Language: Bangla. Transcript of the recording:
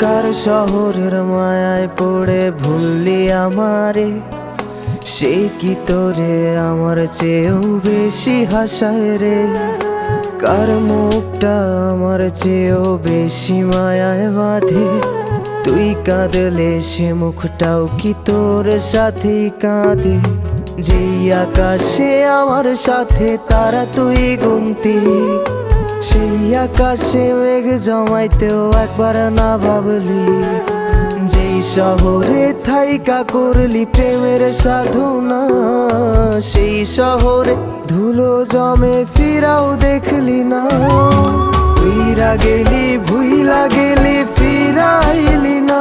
কার শহরের মায়ায় পড়ে ভুললি আমারে, সে কি তোরে আমার চেয়েও বেশি হাসায় রে। কার মুখটা আমার চেয়েও বেশি মায়ায় বাঁধে, তুই কাঁদলে সে মুখটাও কি তোর সাথেই কাঁদে। যেই আকাশে আমার সাথে তারা তুই গুনতি, সেই আকাশে মেঘ জমাইতেও একবার না ভাবলি। যেই শহরে থাইকা করলি প্রেমের সাধনা, সেই শহরে ধুলো জমে ফিরাও দেখলি না। উইরা গেলি ভুইলা গেলি ফিরাইলি না।